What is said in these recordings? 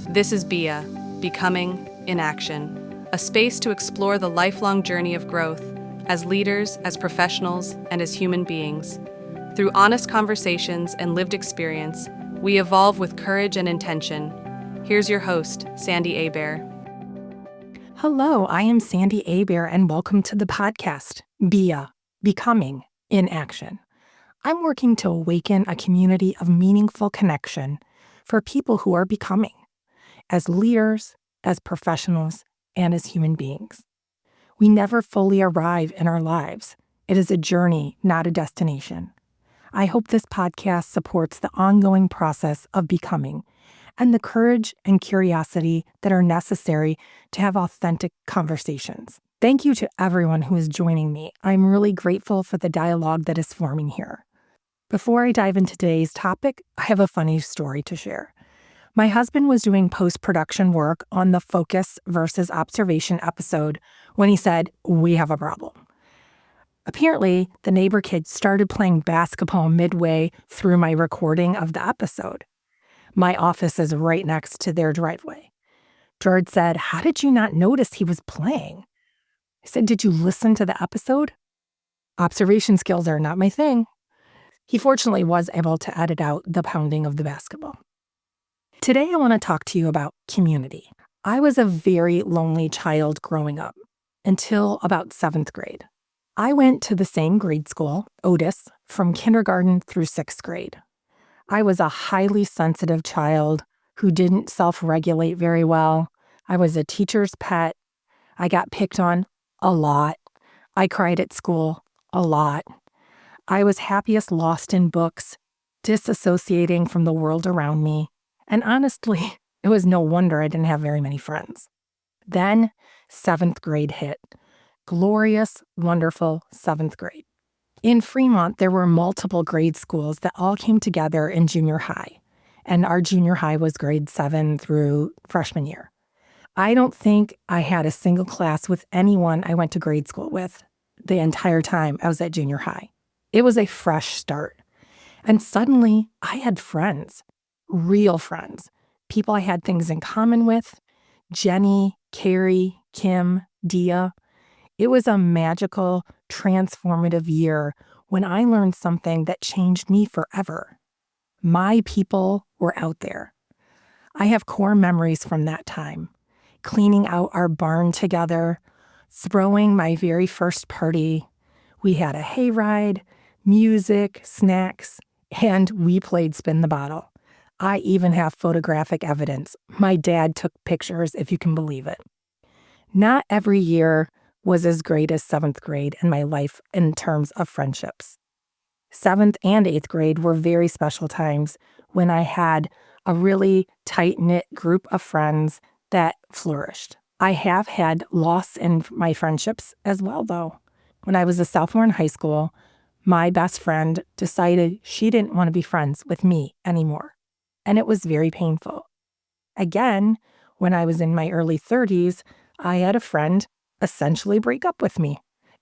This is BIA, Becoming in Action, a space to explore the lifelong journey of growth as leaders, as professionals, and as human beings. Through honest conversations and lived experience, we evolve with courage and intention. Here's your host, Sandy Abear. Hello, I am Sandy Abear, and welcome to the podcast, BIA, Becoming in Action. I'm working to awaken a community of meaningful connection for people who are becoming, as leaders, as professionals, and as human beings. We never fully arrive in our lives. It is a journey, not a destination. I hope this podcast supports the ongoing process of becoming and the courage and curiosity that are necessary to have authentic conversations. Thank you to everyone who is joining me. I'm really grateful for the dialogue that is forming here. Before I dive into today's topic, I have a funny story to share. My husband was doing post-production work on the focus versus observation episode when he said, "We have a problem." Apparently, the neighbor kids started playing basketball midway through my recording of the episode. My office is right next to their driveway. George said, "How did you not notice he was playing?" I said, "Did you listen to the episode?" Observation skills are not my thing. He fortunately was able to edit out the pounding of the basketball. Today, I want to talk to you about community. I was a very lonely child growing up until about 7th grade. I went to the same grade school, Otis, from kindergarten through 6th grade. I was a highly sensitive child who didn't self-regulate very well. I was a teacher's pet. I got picked on a lot. I cried at school a lot. I was happiest lost in books, disassociating from the world around me. And honestly, it was no wonder I didn't have very many friends. Then 7th grade hit. Glorious, wonderful 7th grade. In Fremont, there were multiple grade schools that all came together in junior high. And our junior high was grade 7 through freshman year. I don't think I had a single class with anyone I went to grade school with the entire time I was at junior high. It was a fresh start. And suddenly, I had friends. Real friends, people I had things in common with, Jenny, Carrie, Kim, Dia. It was a magical, transformative year when I learned something that changed me forever. My people were out there. I have core memories from that time, cleaning out our barn together, throwing my very first party. We had a hayride, music, snacks, and we played spin the bottle. I even have photographic evidence. My dad took pictures, if you can believe it. Not every year was as great as 7th grade in my life in terms of friendships. 7th and 8th grade were very special times when I had a really tight-knit group of friends that flourished. I have had loss in my friendships as well, though. When I was a sophomore in high school, my best friend decided she didn't want to be friends with me anymore. And it was very painful. Again, when I was in my early 30s, I had a friend essentially break up with me.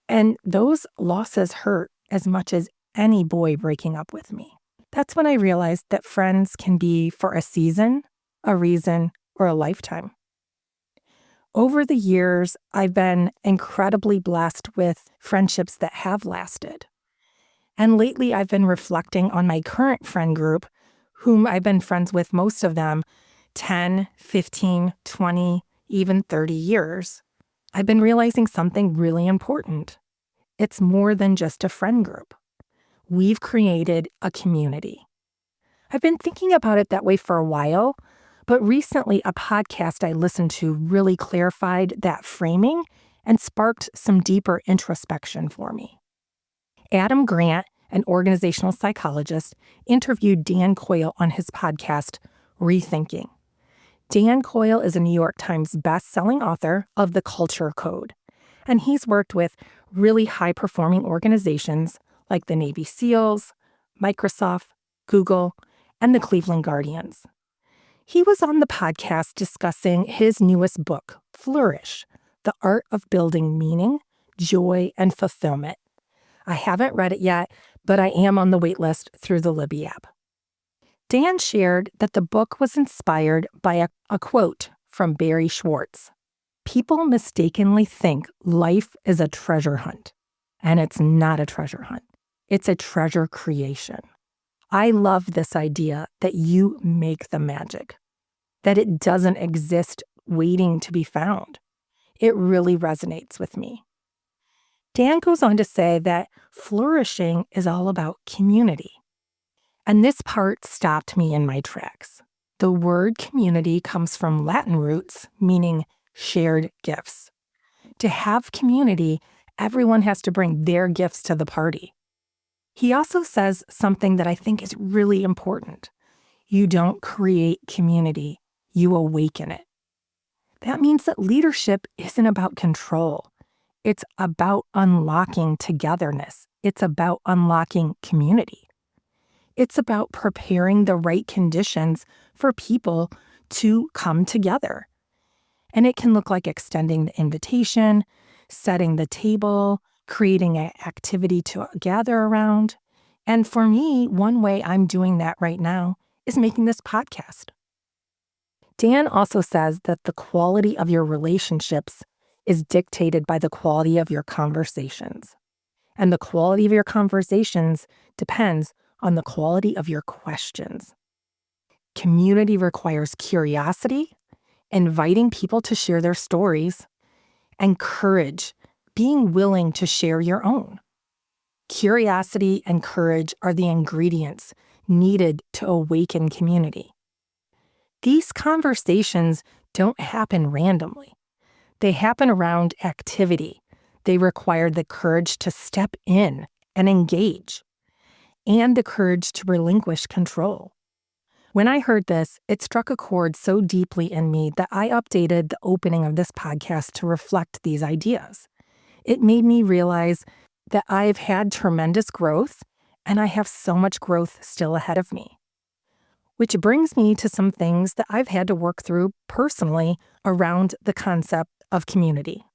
And those losses hurt as much as any boy breaking up with me. That's when I realized that friends can be for a season, a reason, or a lifetime. Over the years, I've been incredibly blessed with friendships that have lasted. And lately, I've been reflecting on my current friend group, whom I've been friends with, most of them, 10, 15, 20, even 30 years. I've been realizing something really important. It's more than just a friend group. We've created a community. I've been thinking about it that way for a while, but recently a podcast I listened to really clarified that framing and sparked some deeper introspection for me. Adam Grant, an organizational psychologist, interviewed Dan Coyle on his podcast, Rethinking. Dan Coyle is a New York Times best-selling author of The Culture Code, and he's worked with really high-performing organizations like the Navy SEALs, Microsoft, Google, and the Cleveland Guardians. He was on the podcast discussing his newest book, Flourish, The Art of Building Meaning, Joy, and Fulfillment. I haven't read it yet, but I am on the wait list through the Libby app. Dan shared that the book was inspired by a quote from Barry Schwartz. People mistakenly think life is a treasure hunt, and it's not a treasure hunt. It's a treasure creation. I love this idea that you make the magic, that it doesn't exist waiting to be found. It really resonates with me. Dan goes on to say that flourishing is all about community. And this part stopped me in my tracks. The word community comes from Latin roots, meaning shared gifts. To have community, everyone has to bring their gifts to the party. He also says something that I think is really important. You don't create community, you awaken it. That means that leadership isn't about control. It's about unlocking togetherness. It's about unlocking community. It's about preparing the right conditions for people to come together. And it can look like extending the invitation, setting the table, creating an activity to gather around. And for me, one way I'm doing that right now is making this podcast. Dan also says that the quality of your relationships is dictated by the quality of your conversations. And the quality of your conversations depends on the quality of your questions. Community requires curiosity, inviting people to share their stories, and courage, being willing to share your own. Curiosity and courage are the ingredients needed to awaken community. These conversations don't happen randomly. They happen around activity. They require the courage to step in and engage, and the courage to relinquish control. When I heard this, it struck a chord so deeply in me that I updated the opening of this podcast to reflect these ideas. It made me realize that I've had tremendous growth, and I have so much growth still ahead of me. Which brings me to some things that I've had to work through personally around the concept of community.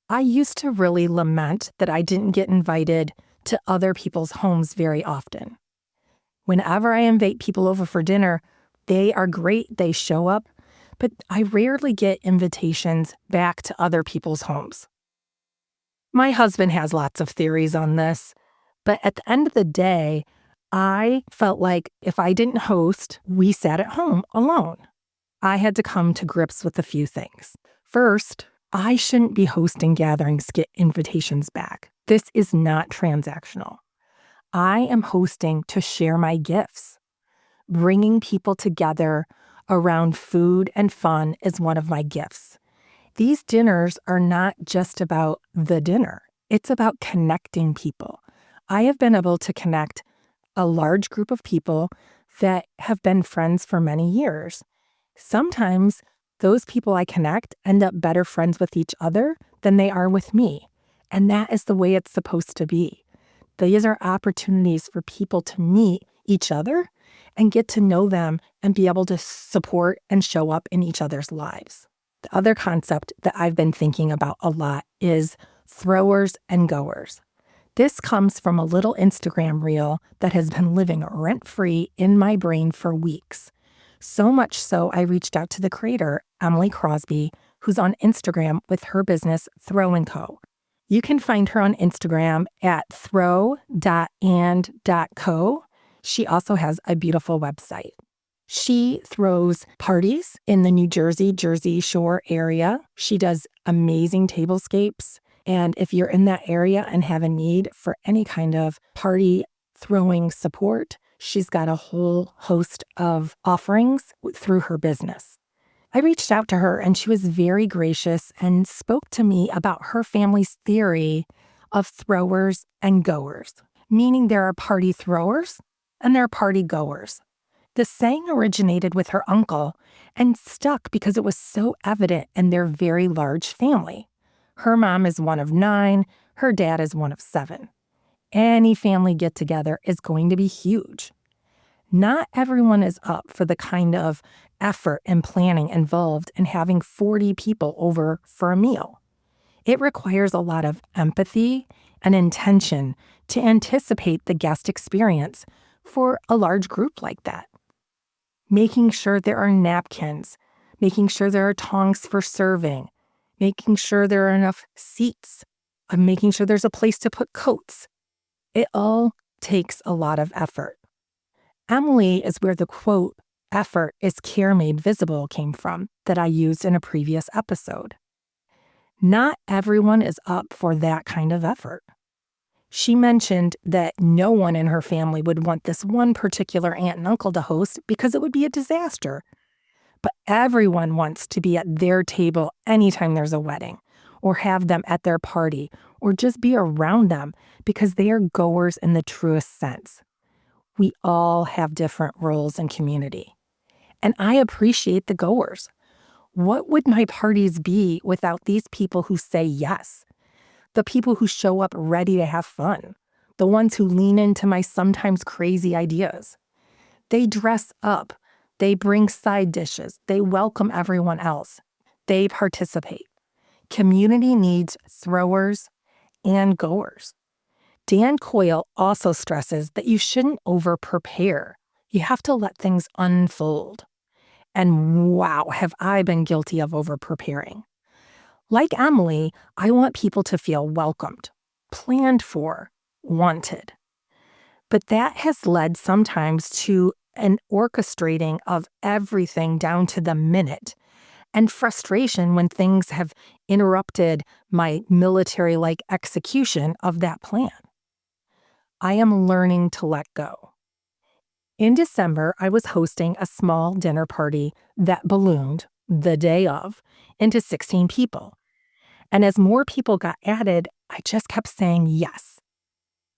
I used to really lament that I didn't get invited to other people's homes very often. Whenever I invite people over for dinner, they are great, they show up, but I rarely get invitations back to other people's homes. My husband has lots of theories on this, but at the end of the day, I felt like if I didn't host, we sat at home alone. I had to come to grips with a few things. First, I shouldn't be hosting gatherings to get invitations back. This is not transactional. I am hosting to share my gifts. Bringing people together around food and fun is one of my gifts. These dinners are not just about the dinner. It's about connecting people. I have been able to connect a large group of people that have been friends for many years. Sometimes those people I connect end up better friends with each other than they are with me. And that is the way it's supposed to be. These are opportunities for people to meet each other and get to know them and be able to support and show up in each other's lives. The other concept that I've been thinking about a lot is throwers and goers. This comes from a little Instagram reel that has been living rent-free in my brain for weeks. So much so, I reached out to the creator, Emily Crosby, who's on Instagram with her business, Throw & Co. You can find her on Instagram at throw.and.co. She also has a beautiful website. She throws parties in the New Jersey Shore area. She does amazing tablescapes. And if you're in that area and have a need for any kind of party throwing support, she's got a whole host of offerings through her business. I reached out to her and she was very gracious and spoke to me about her family's theory of throwers and goers, meaning there are party throwers and there are party goers. The saying originated with her uncle and stuck because it was so evident in their very large family. Her mom is one of 9, her dad is one of 7. Any family get-together is going to be huge. Not everyone is up for the kind of effort and planning involved in having 40 people over for a meal. It requires a lot of empathy and intention to anticipate the guest experience for a large group like that. making sure there are napkins, making sure there are tongs for serving, making sure there are enough seats, and making sure there's a place to put coats. It all takes a lot of effort. Emily is where the quote, "effort is care made visible," came from, that I used in a previous episode. Not everyone is up for that kind of effort. She mentioned that no one in her family would want this one particular aunt and uncle to host because it would be a disaster. But everyone wants to be at their table anytime there's a wedding, or have them at their party, or just be around them because they are goers in the truest sense. We all have different roles in community. And I appreciate the goers. What would my parties be without these people who say yes? The people who show up ready to have fun. The ones who lean into my sometimes crazy ideas. They dress up. They bring side dishes. They welcome everyone else. They participate. Community needs throwers and goers. Dan Coyle also stresses that you shouldn't over-prepare. You have to let things unfold. And wow, have I been guilty of over-preparing. Like Emily, I want people to feel welcomed, planned for, wanted. But that has led sometimes to an orchestrating of everything down to the minute, and frustration when things have interrupted my military-like execution of that plan. I am learning to let go. In December, I was hosting a small dinner party that ballooned, the day of, into 16 people. And as more people got added, I just kept saying yes.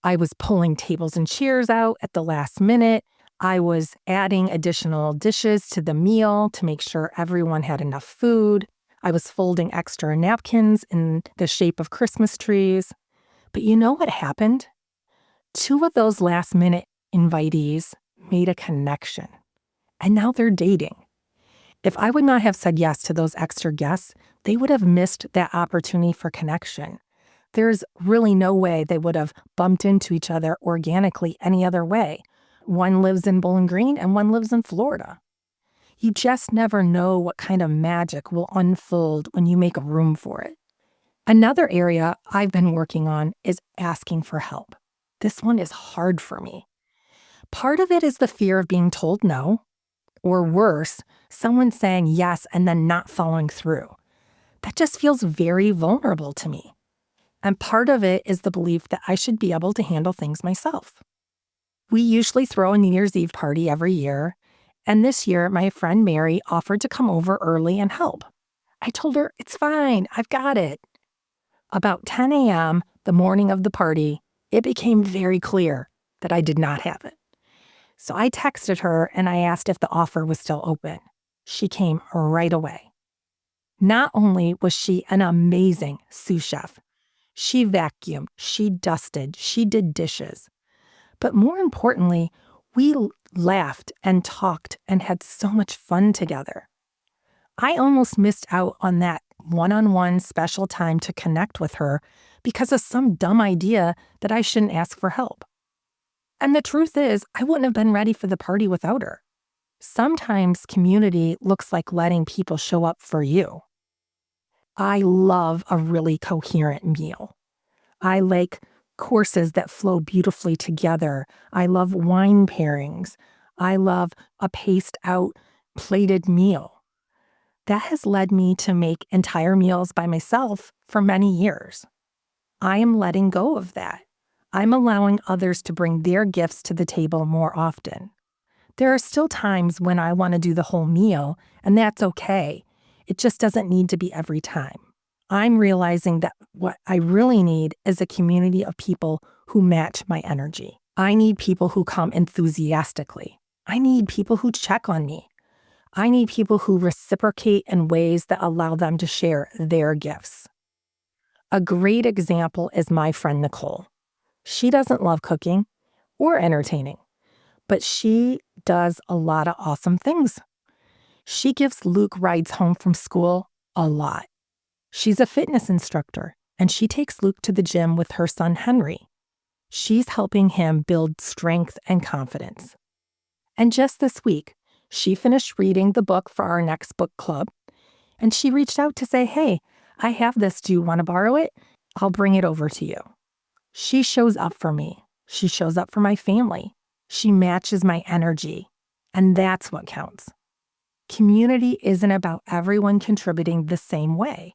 I was pulling tables and chairs out at the last minute. I was adding additional dishes to the meal to make sure everyone had enough food. I was folding extra napkins in the shape of Christmas trees. But you know what happened? 2 of those last-minute invitees made a connection, and now they're dating. If I would not have said yes to those extra guests, they would have missed that opportunity for connection. There's really no way they would have bumped into each other organically any other way. One lives in Bowling Green and one lives in Florida. You just never know what kind of magic will unfold when you make room for it. Another area I've been working on is asking for help. This one is hard for me. Part of it is the fear of being told no, or worse, someone saying yes and then not following through. That just feels very vulnerable to me. And part of it is the belief that I should be able to handle things myself. We usually throw a New Year's Eve party every year, and this year my friend Mary offered to come over early and help. I told her, "It's fine, I've got it." About 10 a.m., the morning of the party, it became very clear that I did not have it. So I texted her and I asked if the offer was still open. She came right away. Not only was she an amazing sous chef, she vacuumed, she dusted, she did dishes. But more importantly, we laughed and talked and had so much fun together. I almost missed out on that one-on-one special time to connect with her because of some dumb idea that I shouldn't ask for help. And the truth is, I wouldn't have been ready for the party without her. Sometimes community looks like letting people show up for you. I love a really coherent meal. I like courses that flow beautifully together. I love wine pairings. I love a paced out, plated meal. That has led me to make entire meals by myself for many years. I am letting go of that. I'm allowing others to bring their gifts to the table more often. There are still times when I want to do the whole meal, and that's okay. It just doesn't need to be every time. I'm realizing that what I really need is a community of people who match my energy. I need people who come enthusiastically. I need people who check on me. I need people who reciprocate in ways that allow them to share their gifts. A great example is my friend Nicole. She doesn't love cooking or entertaining, but she does a lot of awesome things. She gives Luke rides home from school a lot. She's a fitness instructor, and she takes Luke to the gym with her son Henry. She's helping him build strength and confidence. And just this week, She finished reading the book for our next book club, and she reached out to say, hey, I have this. Do you want to borrow it? I'll bring it over to you. She shows up for me. She shows up for my family. She matches my energy. And that's what counts. Community isn't about everyone contributing the same way.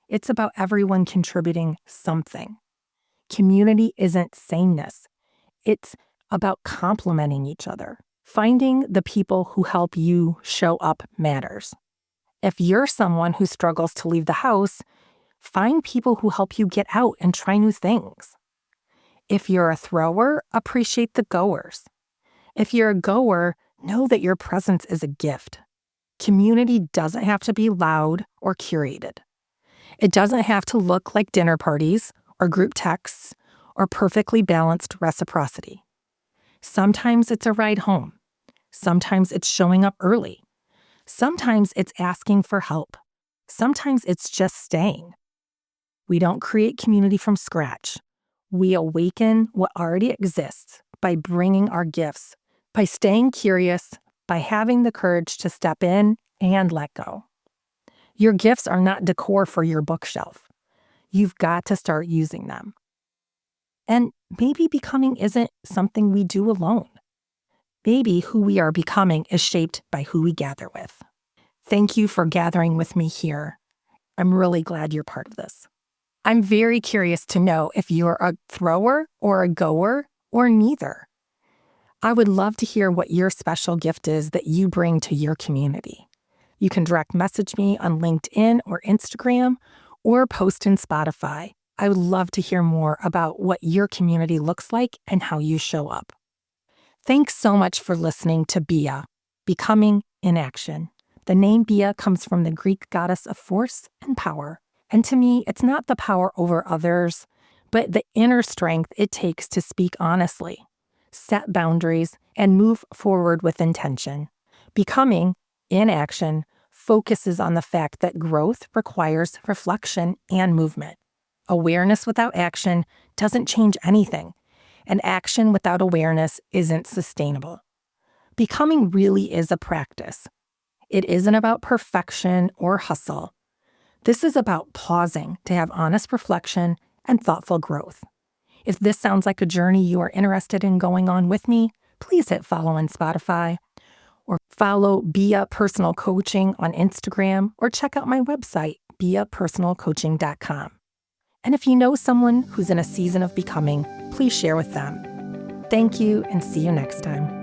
It's about everyone contributing something. Community isn't sameness. It's about complementing each other. Finding the people who help you show up matters. If you're someone who struggles to leave the house, find people who help you get out and try new things. If you're a thrower, appreciate the goers. If you're a goer, know that your presence is a gift. Community doesn't have to be loud or curated. It doesn't have to look like dinner parties or group texts or perfectly balanced reciprocity. Sometimes it's a ride home. Sometimes it's showing up early. Sometimes it's asking for help. Sometimes it's just staying. We don't create community from scratch. We awaken what already exists by bringing our gifts, by staying curious, by having the courage to step in and let go. Your gifts are not decor for your bookshelf. You've got to start using them. And maybe becoming isn't something we do alone. Maybe who we are becoming is shaped by who we gather with. Thank you for gathering with me here. I'm really glad you're part of this. I'm very curious to know if you're a thrower or a goer or neither. I would love to hear what your special gift is that you bring to your community. You can direct message me on LinkedIn or Instagram or post in Spotify. I would love to hear more about what your community looks like and how you show up. Thanks so much for listening to Bia, Becoming in Action. The name Bia comes from the Greek goddess of force and power. And to me, it's not the power over others, but the inner strength it takes to speak honestly, set boundaries, and move forward with intention. Becoming in Action focuses on the fact that growth requires reflection and movement. Awareness without action doesn't change anything, and action without awareness isn't sustainable. Becoming really is a practice. It isn't about perfection or hustle. This is about pausing to have honest reflection and thoughtful growth. If this sounds like a journey you are interested in going on with me, please hit follow on Spotify or follow Bia Personal Coaching on Instagram or check out my website, biapersonalcoaching.com. And if you know someone who's in a season of becoming, please share with them. Thank you and see you next time.